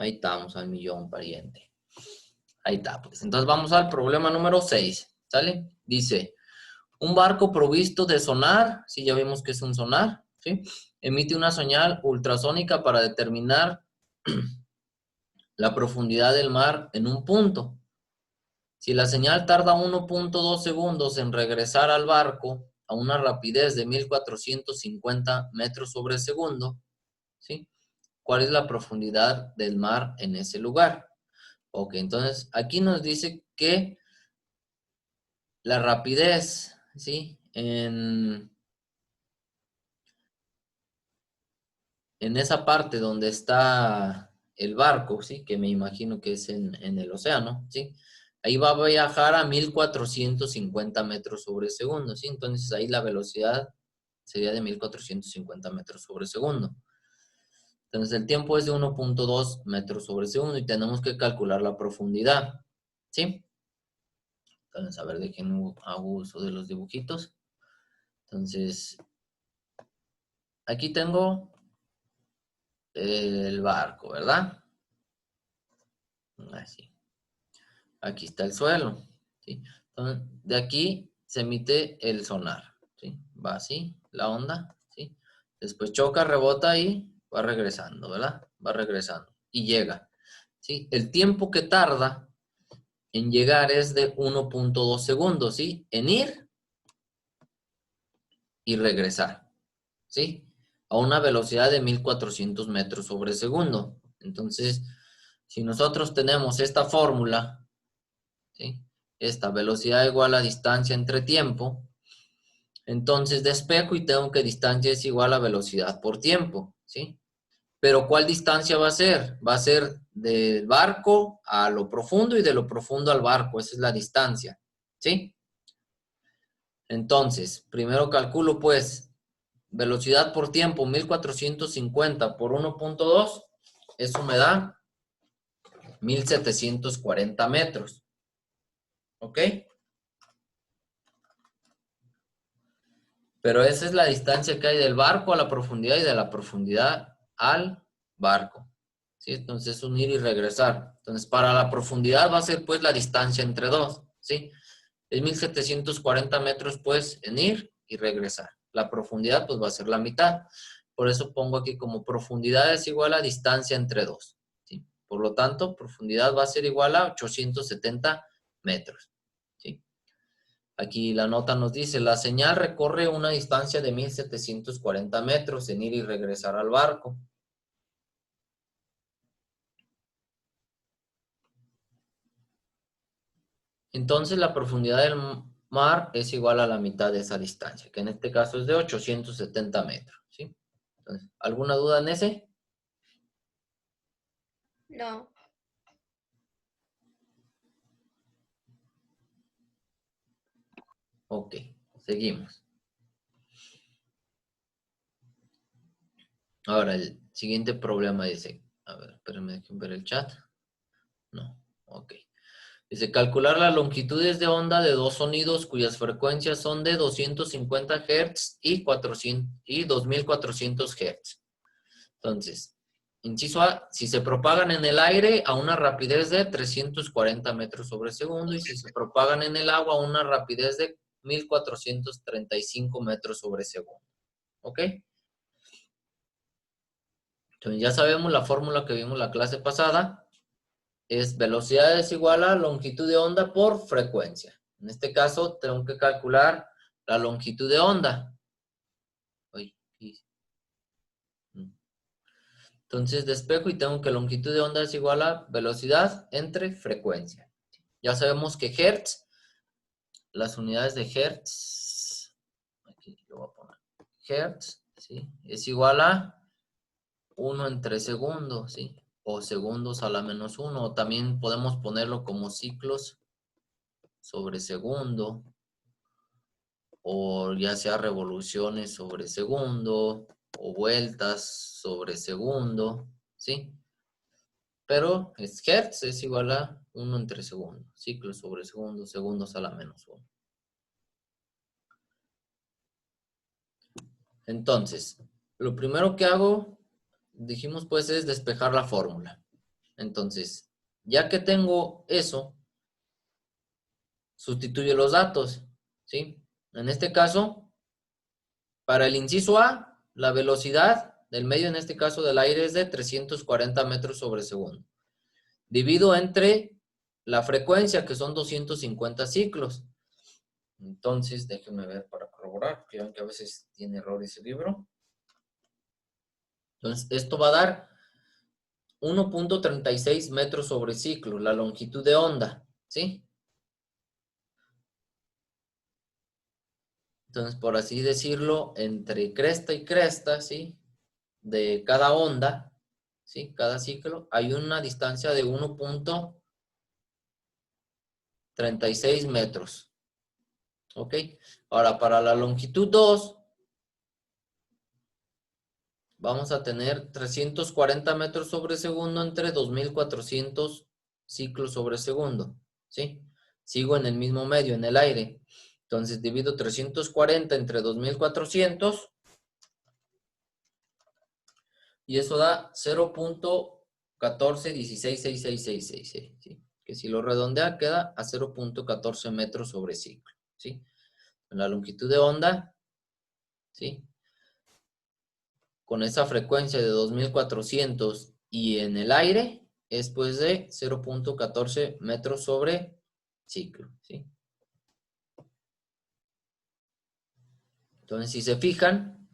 Ahí estamos al millón, pariente. Ahí está, pues. Entonces vamos al problema número 6, ¿sale? Dice, un barco provisto de sonar, sí, ya vimos que es un sonar, ¿sí? Emite una señal ultrasónica para determinar la profundidad del mar en un punto. Si la señal tarda 1.2 segundos en regresar al barco a una rapidez de 1450 metros sobre segundo, ¿sí? ¿Cuál es la profundidad del mar en ese lugar? Ok, entonces aquí nos dice que la rapidez, ¿sí? En esa parte donde está el barco, ¿sí? Que me imagino que es en el océano, ¿sí? Ahí va a viajar a 1450 metros sobre segundo, ¿sí? Entonces ahí la velocidad sería de 1450 metros sobre segundo. Entonces el tiempo es de 1.2 metros sobre segundo y tenemos que calcular la profundidad, ¿sí? Entonces, a ver, dejen hago uso de los dibujitos. Entonces, aquí tengo el barco, ¿verdad? Así. Aquí está el suelo, ¿sí? Entonces, de aquí se emite el sonar, ¿sí? Va así, la onda, ¿sí? Después choca, rebota y va regresando, ¿verdad? Va regresando y llega, ¿sí? El tiempo que tarda en llegar es de 1.2 segundos, ¿sí? En ir y regresar, ¿sí? A una velocidad de 1400 metros sobre segundo. Entonces, si nosotros tenemos esta fórmula, ¿sí? Esta velocidad igual a distancia entre tiempo, entonces despejo y tengo que distancia es igual a velocidad por tiempo, ¿sí? Pero ¿cuál distancia va a ser? Va a ser del barco a lo profundo y de lo profundo al barco, esa es la distancia, ¿sí? Entonces, primero calculo pues velocidad por tiempo 1450 por 1.2, eso me da 1740 metros, ¿ok? Pero esa es la distancia que hay del barco a la profundidad y de la profundidad al barco, ¿sí? Entonces es un ir y regresar. Entonces para la profundidad va a ser pues la distancia entre dos, ¿sí? Es 1740 metros pues en ir y regresar. La profundidad pues va a ser la mitad. Por eso pongo aquí como profundidad es igual a distancia entre dos, ¿sí? Por lo tanto, profundidad va a ser igual a 870 metros, ¿sí? Aquí la nota nos dice, la señal recorre una distancia de 1740 metros en ir y regresar al barco. Entonces la profundidad del mar es igual a la mitad de esa distancia, que en este caso es de 870 metros, ¿sí? Entonces, ¿alguna duda en ese? No. Ok, seguimos. Ahora, el siguiente problema dice, a ver, espérenme, dejen ver el chat. No, ok. Dice, calcular las longitudes de onda de dos sonidos cuyas frecuencias son de 250 Hz y 2400 Hz. Entonces, inciso A, si se propagan en el aire a una rapidez de 340 metros sobre segundo y si se propagan en el agua a una rapidez de 1435 metros sobre segundo. ¿Ok? Entonces ya sabemos la fórmula que vimos la clase pasada. Es velocidad es igual a longitud de onda por frecuencia. En este caso, tengo que calcular la longitud de onda. Entonces despejo y tengo que longitud de onda es igual a velocidad entre frecuencia. Ya sabemos que Hertz, las unidades de Hertz, aquí lo voy a poner, Hertz, ¿sí? Es igual a 1 entre segundo, ¿sí? O segundos a la menos 1. O también podemos ponerlo como ciclos sobre segundo, o ya sea revoluciones sobre segundo, o vueltas sobre segundo, ¿sí? Pero Hertz es igual a 1 entre segundo, ciclos sobre segundo, segundos a la menos 1. Entonces, lo primero que hago, dijimos pues, es despejar la fórmula. Entonces, ya que tengo eso, sustituyo los datos, ¿sí? En este caso, para el inciso A, la velocidad del medio, en este caso del aire, es de 340 metros sobre segundo. Divido entre la frecuencia, que son 250 ciclos. Entonces, déjenme ver para corroborar, porque ven que a veces tiene error ese libro. Entonces, esto va a dar 1.36 metros sobre ciclo, la longitud de onda, ¿sí? Entonces, por así decirlo, entre cresta y cresta, ¿sí? De cada onda, ¿sí? Cada ciclo, hay una distancia de 1.36 metros, ¿ok? Ahora, para la longitud 2, vamos a tener 340 metros sobre segundo entre 2.400 ciclos sobre segundo, ¿sí? Sigo en el mismo medio, en el aire. Entonces divido 340 entre 2.400 y eso da 0.1416666, ¿sí? Que si lo redondea queda a 0.14 metros sobre ciclo, ¿sí? En la longitud de onda, ¿sí? Con esa frecuencia de 2.400 y en el aire es pues de 0.14 metros sobre ciclo, ¿sí? Entonces, si se fijan,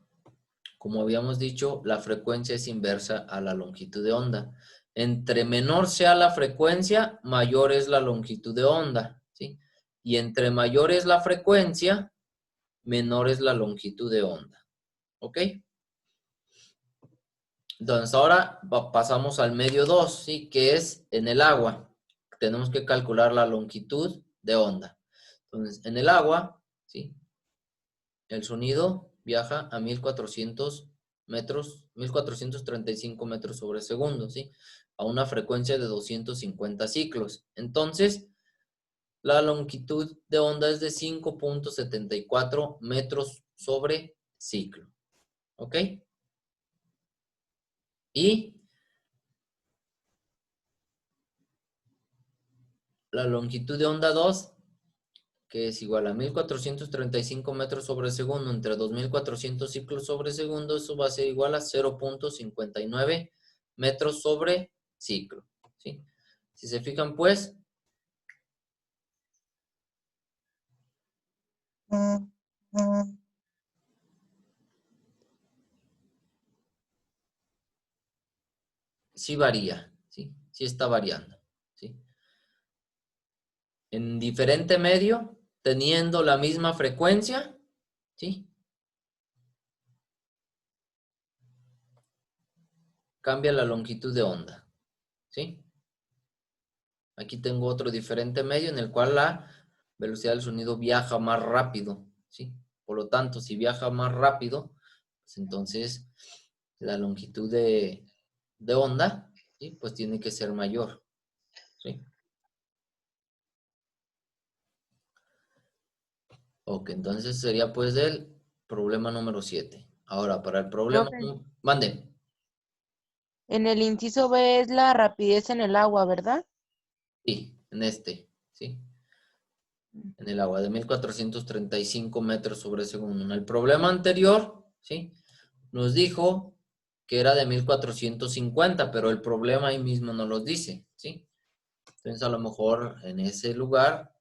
como habíamos dicho, la frecuencia es inversa a la longitud de onda. Entre menor sea la frecuencia, mayor es la longitud de onda, ¿sí? Y entre mayor es la frecuencia, menor es la longitud de onda, ¿ok? Entonces ahora pasamos al medio 2, ¿sí? Que es en el agua. Tenemos que calcular la longitud de onda. Entonces, en el agua, ¿sí? El sonido viaja a 1.400 metros, 1.435 metros sobre segundo, ¿sí? A una frecuencia de 250 ciclos. Entonces, la longitud de onda es de 5.74 metros sobre ciclo, ¿ok? Y la longitud de onda 2, que es igual a 1.435 metros sobre segundo entre 2.400 ciclos sobre segundo, eso va a ser igual a 0.59 metros sobre ciclo, ¿sí? Si se fijan, pues, sí varía, ¿sí? Sí está variando, ¿sí? En diferente medio, teniendo la misma frecuencia, ¿sí? Cambia la longitud de onda, ¿sí? Aquí tengo otro diferente medio en el cual la velocidad del sonido viaja más rápido, ¿sí? Por lo tanto, si viaja más rápido, pues entonces la longitud de onda, ¿sí? Pues tiene que ser mayor, ¿sí? Ok, entonces sería pues el problema número 7. Ahora, para el problema... Profe, Mande. en el inciso B es la rapidez en el agua, ¿verdad? Sí, en este, ¿sí? En el agua de 1.435 metros sobre segundo. En el problema anterior, ¿sí? Nos dijo que era de 1.450, pero el problema ahí mismo no los dice, ¿sí? Entonces a lo mejor en ese lugar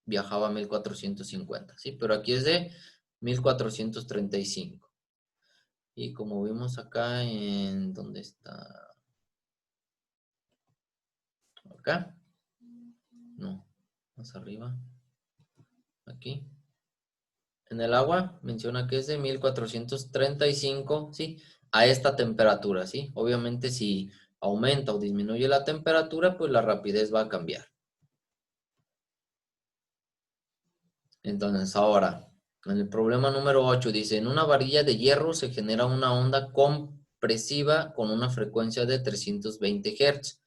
viajaba a 1.450, ¿sí? Pero aquí es de 1.435. Y como vimos acá en... ¿Dónde está? Acá. No, más arriba. Aquí. En el agua menciona que es de 1.435, ¿sí? A esta temperatura, ¿sí? Obviamente si aumenta o disminuye la temperatura, pues la rapidez va a cambiar. Entonces ahora, en el problema número 8 dice, en una varilla de hierro se genera una onda compresiva con una frecuencia de 320 Hz.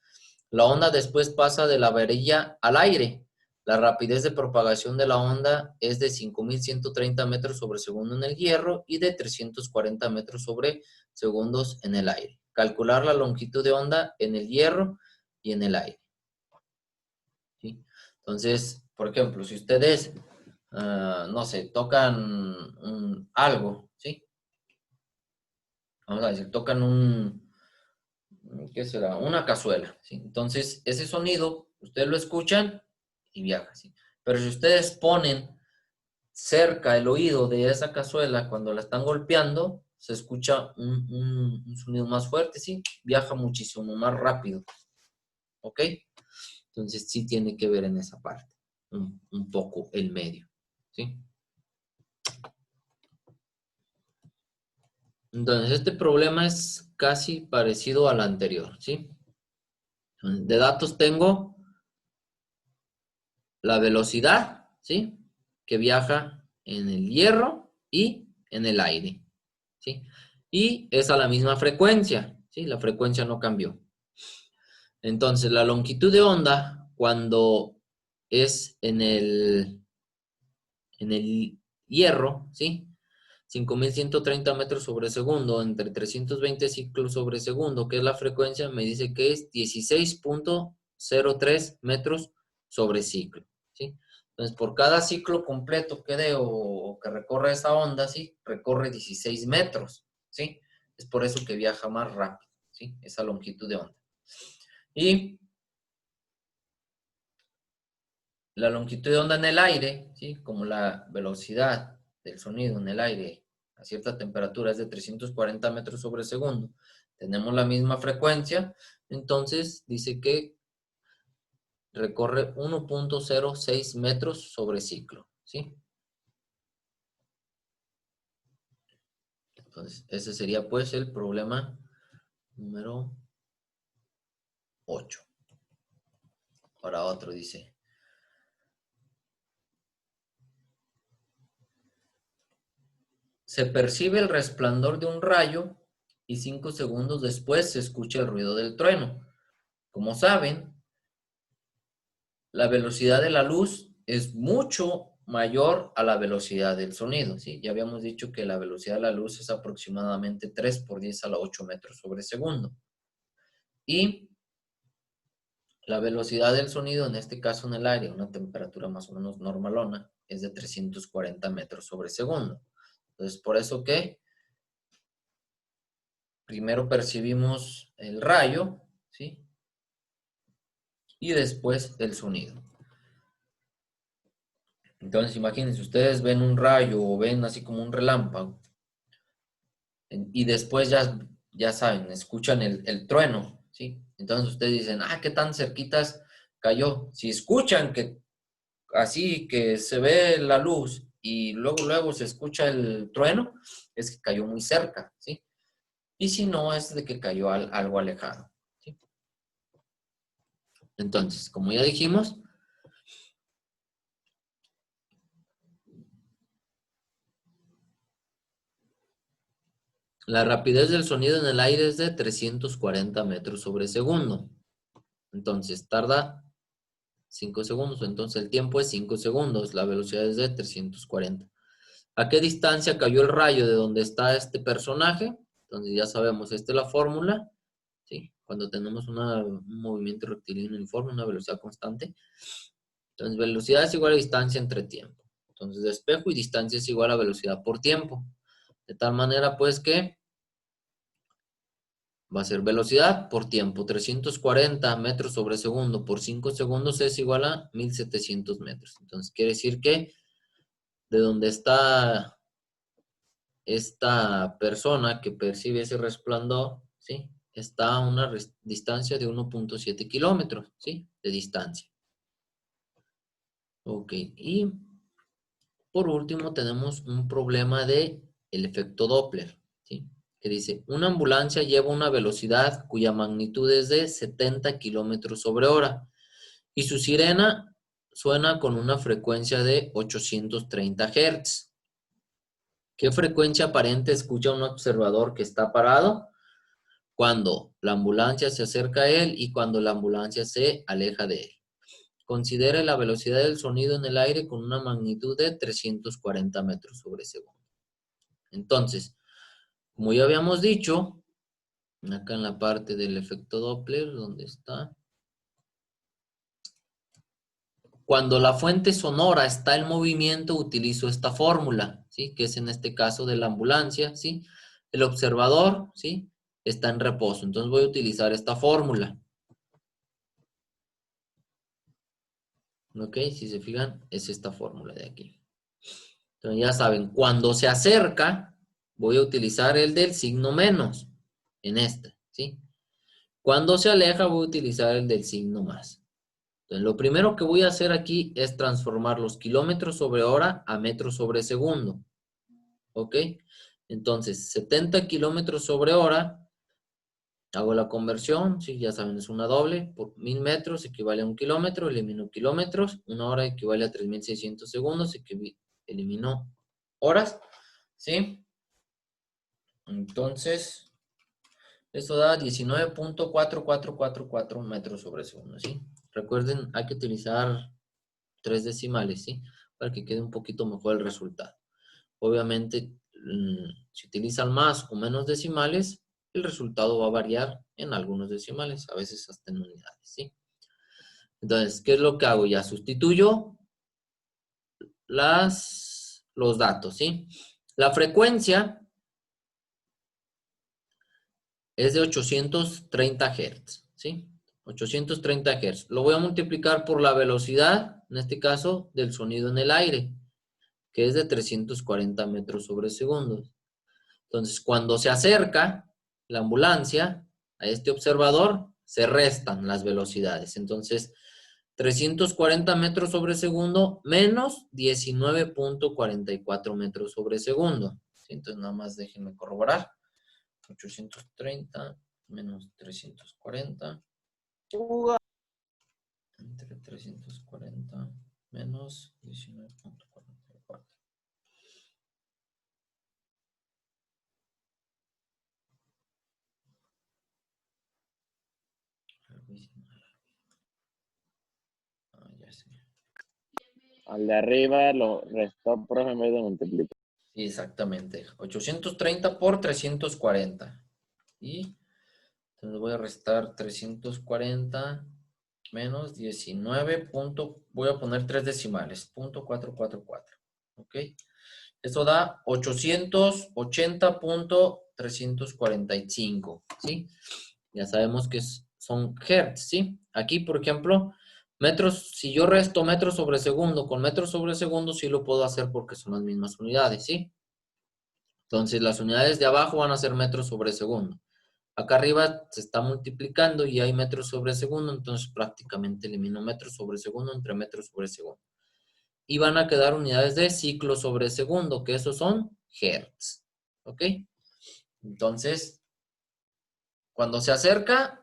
La onda después pasa de la varilla al aire. La rapidez de propagación de la onda es de 5.130 metros sobre segundo en el hierro y de 340 metros sobre segundos en el aire. calcular la longitud de onda en el hierro y en el aire. ¿Sí? Entonces, por ejemplo, si ustedes, no sé, tocan algo, ¿sí? Vamos a decir, tocan ¿qué será? Una cazuela, ¿sí? Entonces, ese sonido, ustedes lo escuchan y viaja, ¿sí? Pero si ustedes ponen cerca el oído de esa cazuela, cuando la están golpeando, se escucha un sonido más fuerte, ¿sí? Viaja muchísimo más rápido, ¿ok? Entonces, sí tiene que ver en esa parte, un poco el medio, ¿sí? Entonces, este problema es casi parecido al anterior, ¿sí? De datos tengo la velocidad, ¿sí? Que viaja en el hierro y en el aire, ¿sí? Y es a la misma frecuencia, ¿sí? La frecuencia no cambió. Entonces, la longitud de onda, cuando es en el hierro, ¿sí? 5.130 metros sobre segundo entre 320 ciclos sobre segundo, que es la frecuencia, me dice que es 16.03 metros sobre ciclo, ¿sí? Entonces, por cada ciclo completo que dé o que recorre esa onda, ¿sí? Recorre 16 metros, ¿sí? Es por eso que viaja más rápido, ¿sí? Esa longitud de onda. Y la longitud de onda en el aire, ¿sí? Como la velocidad del sonido en el aire a cierta temperatura es de 340 metros sobre segundo, tenemos la misma frecuencia, entonces dice que recorre 1.06 metros sobre ciclo, ¿sí? Entonces, ese sería pues el problema número 8. Ahora otro dice: se percibe el resplandor de un rayo y 5 segundos después se escucha el ruido del trueno. Como saben, la velocidad de la luz es mucho mayor a la velocidad del sonido, ¿sí? Ya habíamos dicho que la velocidad de la luz es aproximadamente 3 por 10 a la 8 metros sobre segundo. Y la velocidad del sonido, en este caso en el aire, una temperatura más o menos normalona, es de 340 metros sobre segundo. Entonces, por eso que primero percibimos el rayo, ¿sí? Y después el sonido. Entonces, imagínense, ustedes ven un rayo o ven así como un relámpago y después ya saben, escuchan el trueno, ¿sí? Entonces ustedes dicen, ¿qué tan cerquitas cayó? Si escuchan que así que se ve la luz y luego se escucha el trueno, es que cayó muy cerca, ¿sí? Y si no, es de que cayó algo alejado, ¿sí? Entonces, como ya dijimos, la rapidez del sonido en el aire es de 340 metros sobre segundo. Entonces, tarda 5 segundos. Entonces, el tiempo es 5 segundos. La velocidad es de 340. ¿A qué distancia cayó el rayo de donde está este personaje? Entonces, ya sabemos, esta es la fórmula, ¿sí? Cuando tenemos un movimiento rectilíneo uniforme, una velocidad constante. Entonces, velocidad es igual a distancia entre tiempo. Entonces, despejo y distancia es igual a velocidad por tiempo. De tal manera, pues, que va a ser velocidad por tiempo. 340 metros sobre segundo por 5 segundos es igual a 1.700 metros. Entonces, quiere decir que de donde está esta persona que percibe ese resplandor, ¿sí? Está a una distancia de 1.7 kilómetros, ¿sí? De distancia. Ok, y por último tenemos un problema de el efecto Doppler, ¿sí? Que dice, una ambulancia lleva una velocidad cuya magnitud es de 70 kilómetros sobre hora y su sirena suena con una frecuencia de 830 Hz. ¿Qué frecuencia aparente escucha un observador que está parado? Cuando la ambulancia se acerca a él y cuando la ambulancia se aleja de él. Considere la velocidad del sonido en el aire con una magnitud de 340 metros sobre segundo. Entonces, como ya habíamos dicho, Acá en la parte del efecto Doppler, ¿dónde está? Cuando la fuente sonora está en movimiento, utilizo esta fórmula, ¿sí? Que es en este caso de la ambulancia, ¿sí? El observador, ¿sí? Está en reposo. Entonces voy a utilizar esta fórmula. ¿Ok? Si se fijan, es esta fórmula de aquí. Entonces ya saben, cuando se acerca, voy a utilizar el del signo menos en esta, ¿sí? Cuando se aleja, voy a utilizar el del signo más. Entonces, lo primero que voy a hacer aquí es transformar los kilómetros sobre hora a metros sobre segundo. ¿Ok? Entonces, 70 kilómetros sobre hora, hago la conversión, sí, ya saben, es una doble, por 1000 metros equivale a 1 kilómetro, elimino kilómetros, una hora equivale a 3600 segundos, elimino horas, ¿sí? Entonces, esto da 19.4444 metros sobre segundo, ¿sí? Recuerden, hay que utilizar 3 decimales, ¿sí? Para que quede un poquito mejor el resultado. Obviamente, si utilizan más o menos decimales, el resultado va a variar en algunos decimales, a veces hasta en unidades, ¿sí? Entonces, ¿qué es lo que hago? Ya sustituyo los datos, ¿sí? La frecuencia es de 830 Hz, ¿sí? 830 Hz. Lo voy a multiplicar por la velocidad, en este caso, del sonido en el aire, que es de 340 metros sobre segundo. Entonces, cuando se acerca la ambulancia a este observador, se restan las velocidades. Entonces, 340 metros sobre segundo menos 19.44 metros sobre segundo. Entonces, nada más déjenme corroborar. 830 menos 340 entre 340 menos 19.44. Ya sé. Al de arriba lo restó, profe, en vez de multiplicar. Sí, exactamente. 830 por 340. Y entonces voy a restar 340 menos 19. Voy a poner 3 decimales. Punto 444. ¿Ok? Eso da 880.345. ¿Sí? Ya sabemos que son hertz, ¿sí? Aquí, por ejemplo, metros, si yo resto metros sobre segundo con metros sobre segundo, sí lo puedo hacer porque son las mismas unidades, ¿sí? Entonces, las unidades de abajo van a ser metros sobre segundo. Acá arriba se está multiplicando y hay metros sobre segundo, entonces prácticamente elimino metros sobre segundo entre metros sobre segundo. Y van a quedar unidades de ciclo sobre segundo, que esos son hertz. ¿Ok? Entonces, cuando se acerca,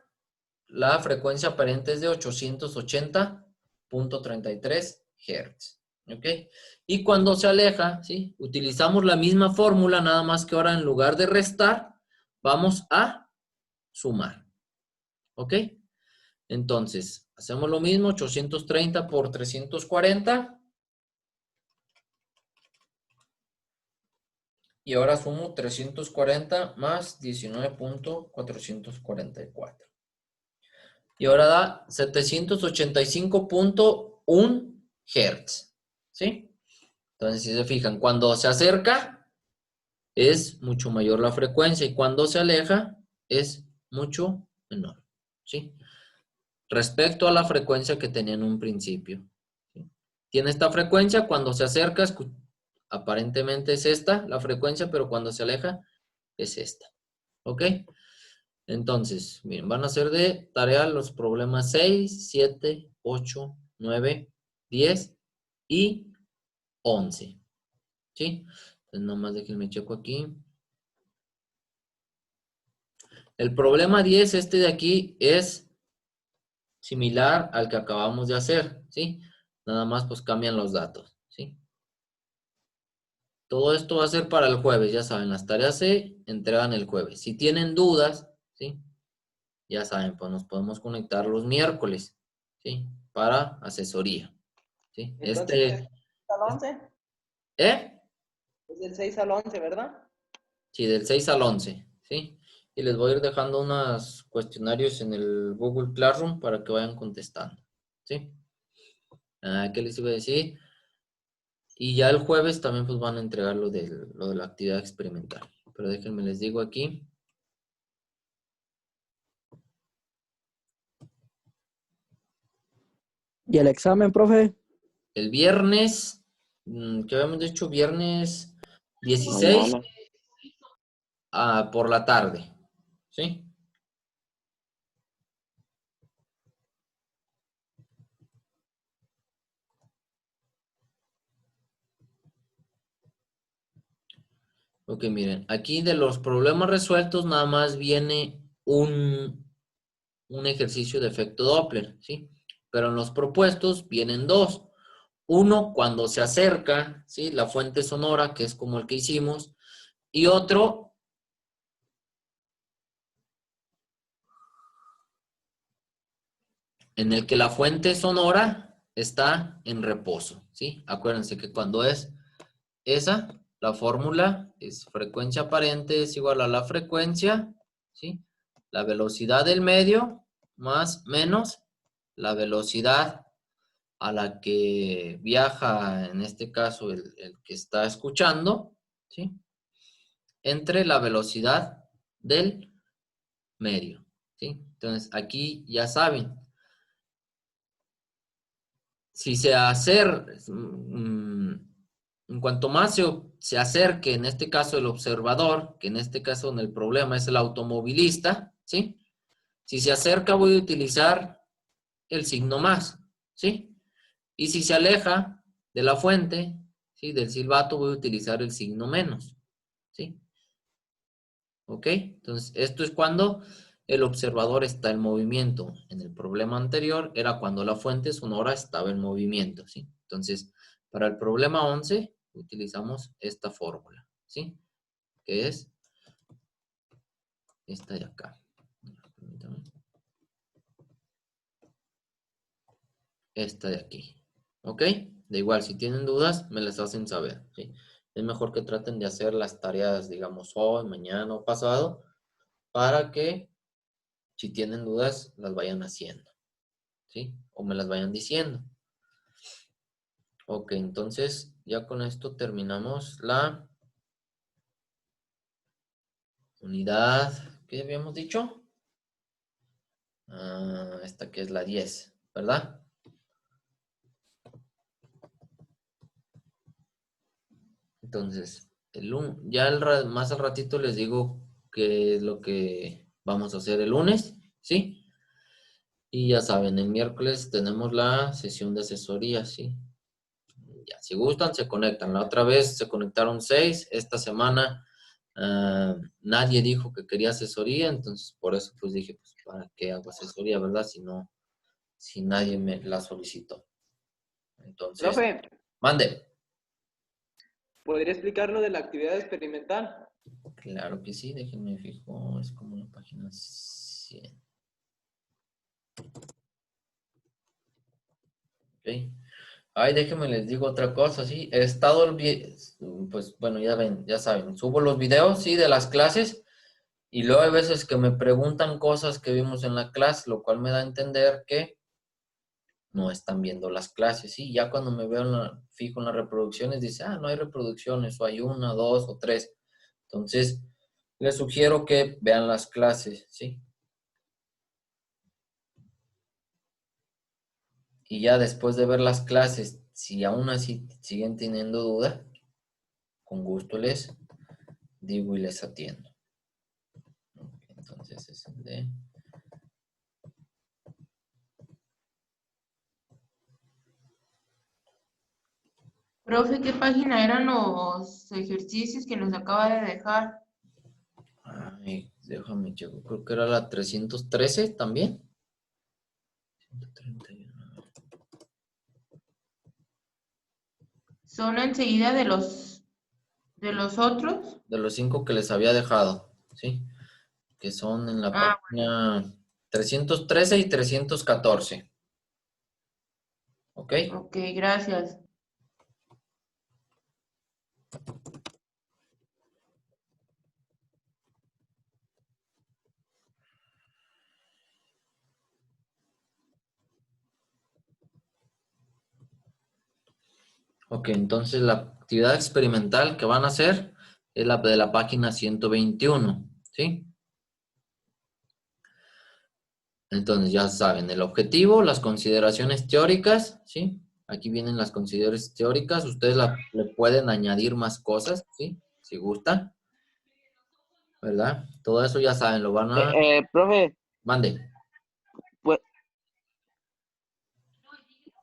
la frecuencia aparente es de 880.33 Hz. ¿Ok? Y cuando se aleja, ¿sí? Utilizamos la misma fórmula, nada más que ahora en lugar de restar, vamos a sumar. ¿Ok? Entonces, hacemos lo mismo, 830 por 340. Y ahora sumo 340 más 19.444. Y ahora da 785.1 Hz. ¿Sí? Entonces, si se fijan, cuando se acerca es mucho mayor la frecuencia y cuando se aleja es mucho menor. ¿Sí? Respecto a la frecuencia que tenía en un principio. ¿Sí? Tiene esta frecuencia, cuando se acerca, aparentemente es esta la frecuencia, pero cuando se aleja es esta. ¿Ok? Entonces, miren, van a ser de tarea los problemas 6, 7, 8, 9, 10 y 11. ¿Sí? Entonces, nomás déjenme checo aquí. El problema 10, este de aquí, es similar al que acabamos de hacer. ¿Sí? Nada más pues cambian los datos. ¿Sí? Todo esto va a ser para el jueves, ya saben, las tareas se entregan el jueves. Si tienen dudas, ¿sí? Ya saben, pues nos podemos conectar los miércoles, ¿sí? Para asesoría, ¿sí? Entonces, ¿del 6 al 11? ¿Eh? Es del 6 al 11, ¿verdad? Sí, del 6 al 11, ¿sí? Y les voy a ir dejando unos cuestionarios en el Google Classroom para que vayan contestando. ¿Sí? ¿Qué les iba a decir? Y ya el jueves también pues van a entregar lo de la actividad experimental. Pero déjenme les digo aquí. ¿Y el examen, profe? El viernes, ¿qué habíamos dicho? Viernes 16 Mañana. por la tarde. ¿Sí? Ok, miren, aquí de los problemas resueltos nada más viene un ejercicio de efecto Doppler, ¿sí? Pero en los propuestos vienen dos. Uno, cuando se acerca, ¿sí? La fuente sonora, que es como el que hicimos, y otro, en el que la fuente sonora está en reposo, ¿sí? Acuérdense que cuando es esa, la fórmula es frecuencia aparente es igual a la frecuencia, ¿sí? La velocidad del medio más menos la velocidad a la que viaja, en este caso, el que está escuchando, ¿sí? Entre la velocidad del medio, ¿sí? Entonces, aquí ya saben, si se en cuanto más se acerque, en este caso el observador, que en este caso en el problema es el automovilista, ¿sí? Si se acerca voy a utilizar el signo más, ¿sí? Y si se aleja de la fuente, ¿sí? Del silbato voy a utilizar el signo menos, ¿sí? ¿Ok? Entonces, esto es cuando el observador está en movimiento. En el problema anterior era cuando la fuente sonora estaba en movimiento, ¿sí? Entonces, para el problema 11 utilizamos esta fórmula, ¿sí? Que es esta de acá. Permítame. Esta de aquí. ¿Ok? De igual, si tienen dudas, me las hacen saber, ¿sí? Es mejor que traten de hacer las tareas, digamos, hoy, mañana o pasado, para que si tienen dudas, las vayan haciendo, ¿sí? O me las vayan diciendo. Ok, entonces ya con esto terminamos la unidad, ¿qué habíamos dicho? Esta que es la 10, ¿verdad? Entonces, más al ratito les digo qué es lo que vamos a hacer el lunes, ¿sí? Y ya saben, el miércoles tenemos la sesión de asesoría, ¿sí? Ya, si gustan, se conectan. La otra vez se conectaron 6. Esta semana nadie dijo que quería asesoría, entonces por eso pues dije, pues, ¿para qué hago asesoría, verdad? Si nadie me la solicitó. Entonces, Profe, mande. ¿podría explicar lo de la actividad experimental? Claro que sí, déjenme fijo, es como la página 100. Ok. Ay, déjenme les digo otra cosa, sí. He estado, pues bueno, ya ven, ya saben, subo los videos, sí, de las clases. Y luego hay veces que me preguntan cosas que vimos en la clase, lo cual me da a entender que no están viendo las clases. Sí, ya cuando me veo fijo en las reproducciones, dice, no hay reproducciones, o hay una, dos o tres. Entonces, les sugiero que vean las clases, ¿sí? Y ya después de ver las clases, si aún así siguen teniendo duda, con gusto les digo y les atiendo. Entonces, es el de... Profe, ¿qué página eran los ejercicios que nos acaba de dejar? Ay, déjame checo. Creo que era la 313 también. 131. ¿Son enseguida de los otros? De los 5 que les había dejado, ¿sí? Que son en la Ah, página 313 y 314. ¿Ok? ok, gracias. Ok, entonces la actividad experimental que van a hacer es la de la página 121, ¿sí? Entonces ya saben, el objetivo, las consideraciones teóricas, ¿sí? Aquí vienen las consideraciones teóricas, ustedes le pueden añadir más cosas, ¿sí? Si gustan, ¿verdad? Todo eso ya saben, lo van a... Profe, Mande.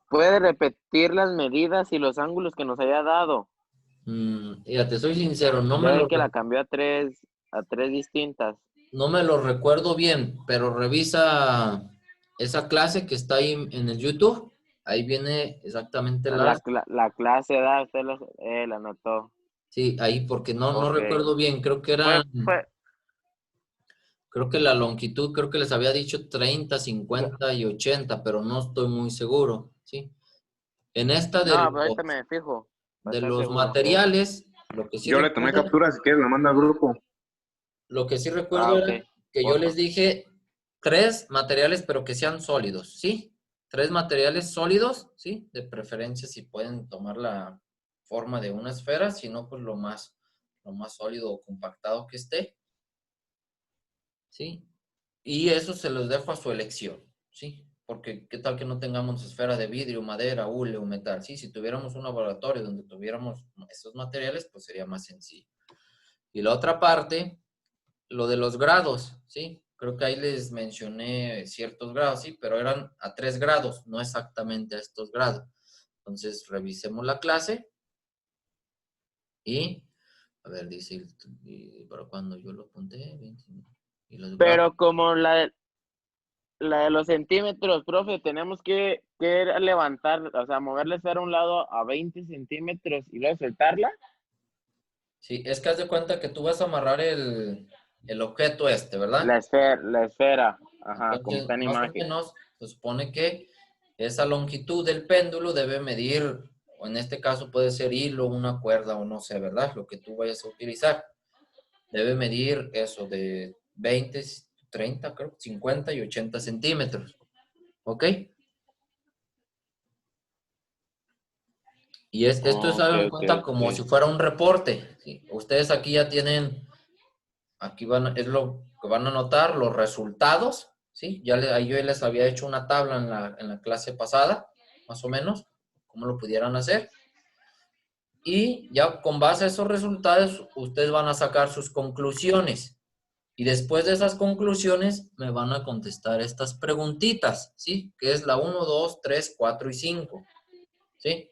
¿puede repetir las medidas y los ángulos que nos haya dado? Ya te soy sincero, Ya ve que la cambió a tres distintas. no me lo recuerdo bien, pero revisa esa clase que está ahí en el YouTube. Ahí viene exactamente La clase da, usted la anotó. Sí, ahí porque no Ok. recuerdo bien, creo que Fue, eran, fue, creo que la longitud, creo que les había dicho 30, 50 y 80, pero no estoy muy seguro, ¿sí? En esta no, pero ahorita me fijo. Para de estar los seguro. materiales, lo que sí Yo le tomé recuerdo, captura, si quieres la manda al grupo. lo que sí recuerdo Ah, ok. era que yo les dije 3 materiales, pero que sean sólidos, ¿sí? 3 materiales sólidos, ¿sí? De preferencia si pueden tomar la forma de una esfera, si no, pues lo más sólido o compactado que esté, ¿sí? Y eso se los dejo a su elección, ¿sí? Porque qué tal que no tengamos esfera de vidrio, madera, hule o metal, ¿sí? Si tuviéramos un laboratorio donde tuviéramos esos materiales, pues sería más sencillo. Y la otra parte, lo de los grados, ¿sí? Creo que ahí les mencioné ciertos grados, sí, pero eran a 3 grados, no exactamente a estos grados. Entonces, revisemos la clase y, a ver, dice, para cuando yo lo apunté, 25, y los grados. Pero como la de los centímetros, profe, tenemos que levantar, o sea, mover la esfera a un lado a 20 centímetros y luego soltarla. Sí, es que haz de cuenta que tú vas a amarrar el objeto ¿verdad? La esfera, ajá, como Entonces, está en más o imagen. menos, se supone que esa longitud del péndulo debe medir, o en este caso puede ser hilo, una cuerda o no sé, ¿verdad? Lo que tú vayas a utilizar. Debe medir eso de 20, 30, creo, 50 y 80 centímetros. ¿Ok? Y esto es, Ok, hagan ok, cuenta como si ok. fuera un reporte. ¿Sí? Ustedes aquí ya tienen, aquí es lo que van a notar, los resultados. ¿Sí? Ahí yo les había hecho una tabla en la clase pasada, más o menos, cómo lo pudieran hacer. Y ya con base a esos resultados, ustedes van a sacar sus conclusiones. Y después de esas conclusiones, me van a contestar estas preguntitas, ¿sí? Que es la 1, 2, 3, 4 y 5, ¿sí?